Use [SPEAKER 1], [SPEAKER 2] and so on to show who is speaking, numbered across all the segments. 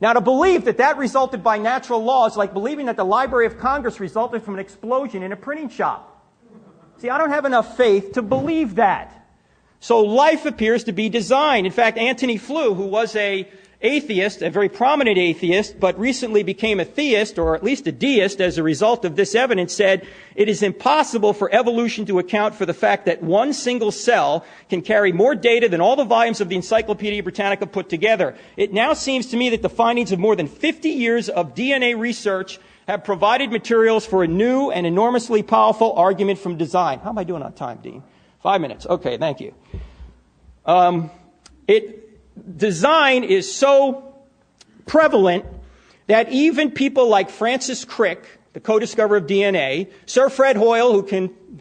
[SPEAKER 1] Now, to believe that that resulted by natural law is like believing that the Library of Congress resulted from an explosion in a printing shop. See, I don't have enough faith to believe that. So life appears to be designed. In fact, Antony Flew, who was an atheist, a very prominent atheist, but recently became a theist, or at least a deist, as a result of this evidence, said, it is impossible for evolution to account for the fact that one single cell can carry more data than all the volumes of the Encyclopedia Britannica put together. It now seems to me that the findings of more than 50 years of DNA research have provided materials for a new and enormously powerful argument from design. How am I doing on time, Dean? 5 minutes. Okay, thank you. Design is so prevalent that even people like Francis Crick, the co-discoverer of DNA, Sir Fred Hoyle,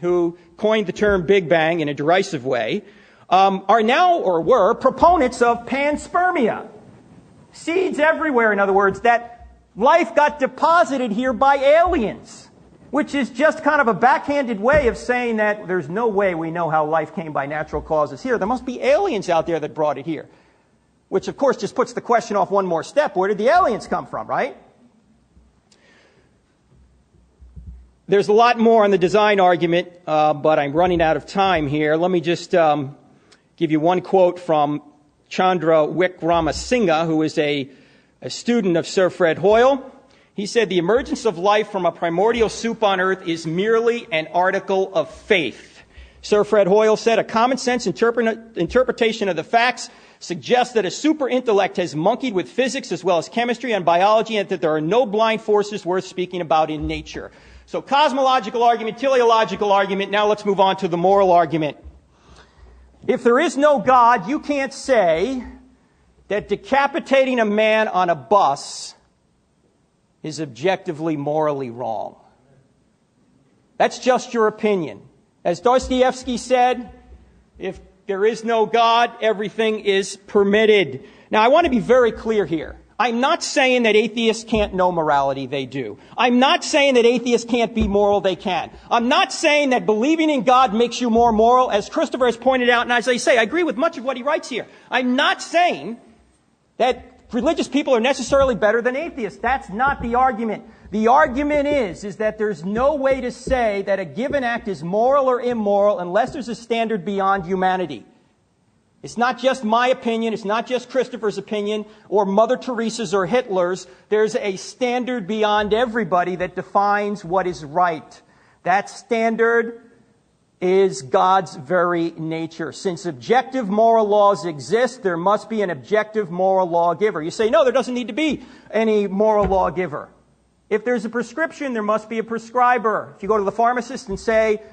[SPEAKER 1] who coined the term Big Bang in a derisive way, are now, or were, proponents of panspermia. Seeds everywhere, in other words, that life got deposited here by aliens, which is just kind of a backhanded way of saying that there's no way we know how life came by natural causes here. There must be aliens out there that brought it here. Which, of course, just puts the question off one more step. Where did the aliens come from, right? There's a lot more on the design argument, but I'm running out of time here. Let me just give you one quote from Chandra Wickramasinghe, who is a student of Sir Fred Hoyle. He said, the emergence of life from a primordial soup on Earth is merely an article of faith. Sir Fred Hoyle said, a common sense interpretation of the facts suggests that a super intellect has monkeyed with physics as well as chemistry and biology, and that there are no blind forces worth speaking about in nature. So cosmological argument, teleological argument. Now let's move on to the moral argument. If there is no God, you can't say that decapitating a man on a bus is objectively morally wrong. That's just your opinion. As Dostoevsky said, if there is no God, everything is permitted. Now, I want to be very clear here. I'm not saying that atheists can't know morality. They do. I'm not saying that atheists can't be moral. They can. I'm not saying that believing in God makes you more moral, as Christopher has pointed out, and as I say, I agree with much of what he writes here. I'm not saying that religious people are necessarily better than atheists. That's not the argument. The argument is that there's no way to say that a given act is moral or immoral unless there's a standard beyond humanity. It's not just my opinion. It's not just Christopher's opinion or Mother Teresa's or Hitler's. There's a standard beyond everybody that defines what is right. That standard is God's very nature. Since objective moral laws exist, there must be an objective moral lawgiver. You say, no, there doesn't need to be any moral lawgiver. If there's a prescription, there must be a prescriber. If you go to the pharmacist and say,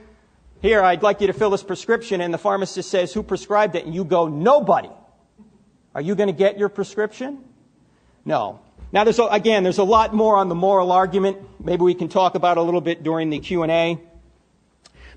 [SPEAKER 1] here, I'd like you to fill this prescription, and the pharmacist says, who prescribed it? And you go, nobody. Are you going to get your prescription? No. Now, there's a lot more on the moral argument. Maybe we can talk about it a little bit during the Q&A.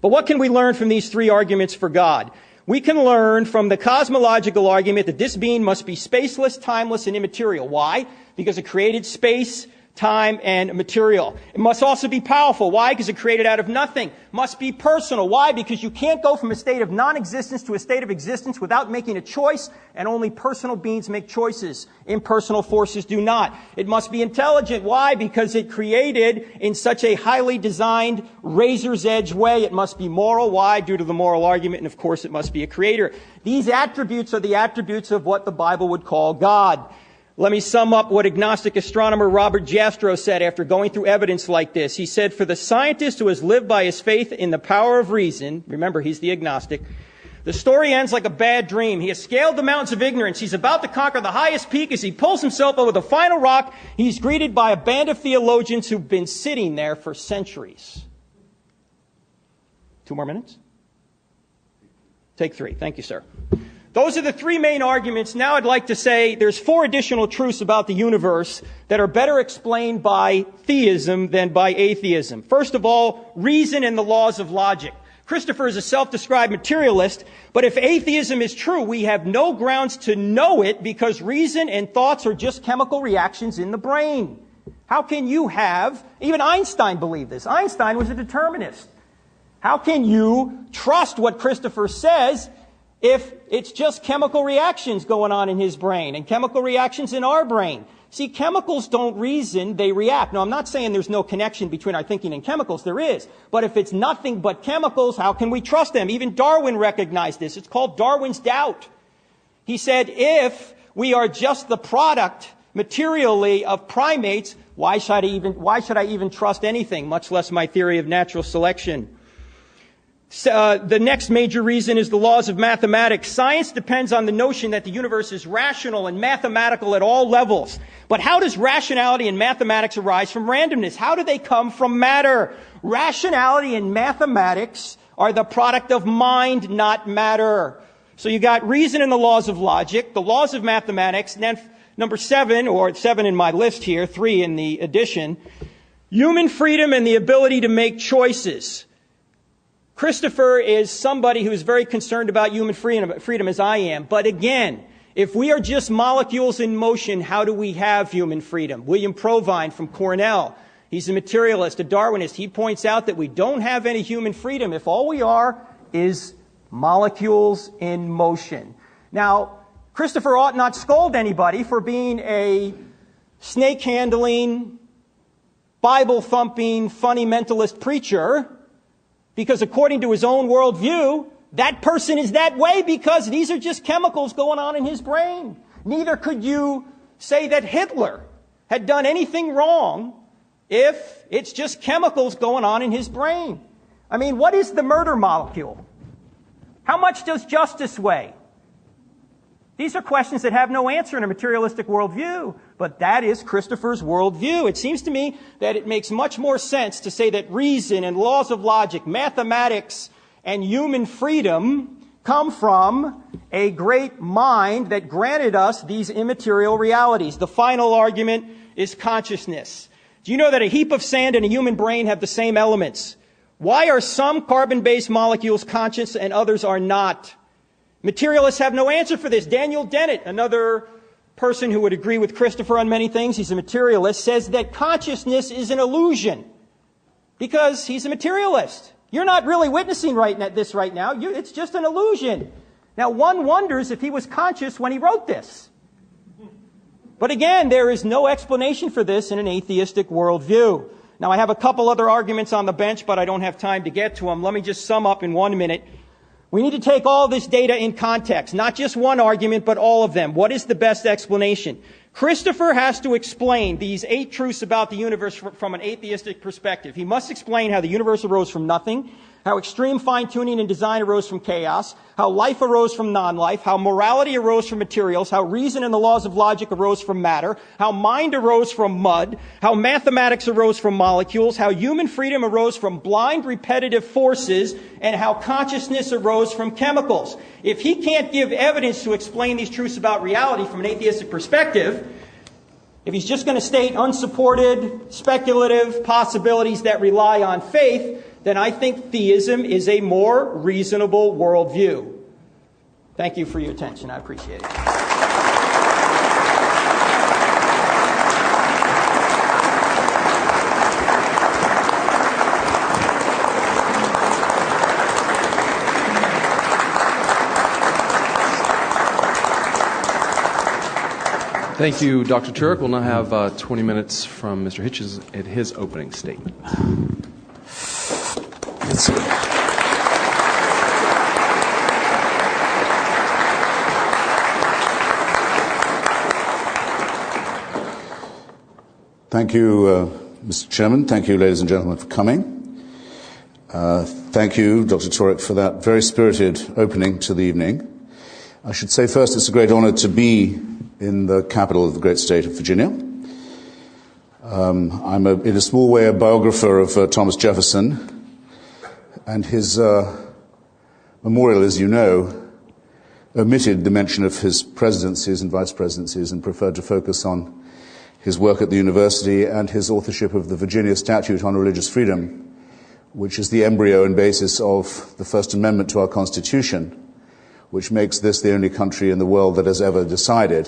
[SPEAKER 1] But what can we learn from these three arguments for God? We can learn from the cosmological argument that this being must be spaceless, timeless, and immaterial. Why? Because it created space, time, and material. It must also be powerful. Why? Because it created out of nothing. Must be personal. Why? Because you can't go from a state of non-existence to a state of existence without making a choice, and only personal beings make choices. Impersonal forces do not. It must be intelligent. Why? Because it created in such a highly designed, razor's edge way. It must be moral. Why? Due to the moral argument, and of course it must be a creator. These attributes are the attributes of what the Bible would call God. Let me sum up what agnostic astronomer Robert Jastrow said after going through evidence like this. He said, for the scientist who has lived by his faith in the power of reason, remember he's the agnostic, the story ends like a bad dream. He has scaled the mountains of ignorance. He's about to conquer the highest peak. As he pulls himself over the final rock, he's greeted by a band of theologians who've been sitting there for centuries. 2 more minutes? Take 3. Thank you, sir. Those are the three main arguments. Now I'd like to say there's 4 additional truths about the universe that are better explained by theism than by atheism. First of all, reason and the laws of logic. Christopher is a self-described materialist, but if atheism is true, we have no grounds to know it because reason and thoughts are just chemical reactions in the brain. How can you even Einstein believed this. Einstein was a determinist. How can you trust what Christopher says if it's just chemical reactions going on in his brain and chemical reactions in our brain? See, chemicals don't reason, they react. Now, I'm not saying there's no connection between our thinking and chemicals. There is. But if it's nothing but chemicals, how can we trust them? Even Darwin recognized this. It's called Darwin's doubt. He said, if we are just the product materially of primates, why should I even trust anything, much less my theory of natural selection? The next major reason is the laws of mathematics. Science depends on the notion that the universe is rational and mathematical at all levels. But how does rationality in mathematics arise from randomness? How do they come from matter? Rationality and mathematics are the product of mind, not matter. So you got reason in the laws of logic, the laws of mathematics, and then number 7, or 7 in my list here, 3 in the addition, human freedom and the ability to make choices. Christopher is somebody who is very concerned about human freedom as I am. But again, if we are just molecules in motion, how do we have human freedom? William Provine from Cornell, he's a materialist, a Darwinist. He points out that we don't have any human freedom if all we are is molecules in motion. Now, Christopher ought not scold anybody for being a snake-handling, Bible-thumping, fundamentalist preacher, because according to his own worldview, that person is that way because these are just chemicals going on in his brain. Neither could you say that Hitler had done anything wrong if it's just chemicals going on in his brain. I mean, what is the murder molecule? How much does justice weigh? These are questions that have no answer in a materialistic worldview, but that is Christopher's worldview. It seems to me that it makes much more sense to say that reason and laws of logic, mathematics, and human freedom come from a great mind that granted us these immaterial realities. The final argument is consciousness. Do you know that a heap of sand and a human brain have the same elements? Why are some carbon-based molecules conscious and others are not? Materialists have no answer for this. Daniel Dennett, another person who would agree with Christopher on many things, he's a materialist, says that consciousness is an illusion because he's a materialist. You're not really witnessing this right now. It's just an illusion. Now, one wonders if he was conscious when he wrote this. But again, there is no explanation for this in an atheistic worldview. Now, I have a couple other arguments on the bench, but I don't have time to get to them. Let me just sum up in 1 minute. We need to take all this data in context, not just one argument, but all of them. What is the best explanation? Christopher has to explain these 8 truths about the universe from an atheistic perspective. He must explain how the universe arose from nothing, how extreme fine-tuning and design arose from chaos, how life arose from non-life, how morality arose from materials, how reason and the laws of logic arose from matter, how mind arose from mud, how mathematics arose from molecules, how human freedom arose from blind repetitive forces, and how consciousness arose from chemicals. If he can't give evidence to explain these truths about reality from an atheistic perspective, if he's just going to state unsupported, speculative possibilities that rely on faith, then I think theism is a more reasonable worldview. Thank you for your attention. I appreciate it.
[SPEAKER 2] Thank you, Dr. Turek. We'll now have 20 minutes from Mr. Hitchens at his opening statement.
[SPEAKER 3] Thank you, Mr. Chairman. Thank you, ladies and gentlemen, for coming. Thank you, Dr. Turek, for that very spirited opening to the evening. I should say first it's a great honor to be in the capital of the great state of Virginia. I'm in a small way a biographer of Thomas Jefferson, and his memorial, as you know, omitted the mention of his presidencies and vice presidencies and preferred to focus on his work at the university and his authorship of the Virginia Statute on Religious Freedom, which is the embryo and basis of the First Amendment to our Constitution, which makes this the only country in the world that has ever decided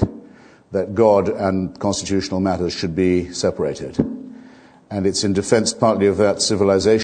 [SPEAKER 3] that God and constitutional matters should be separated. And it's in defense partly of that civilization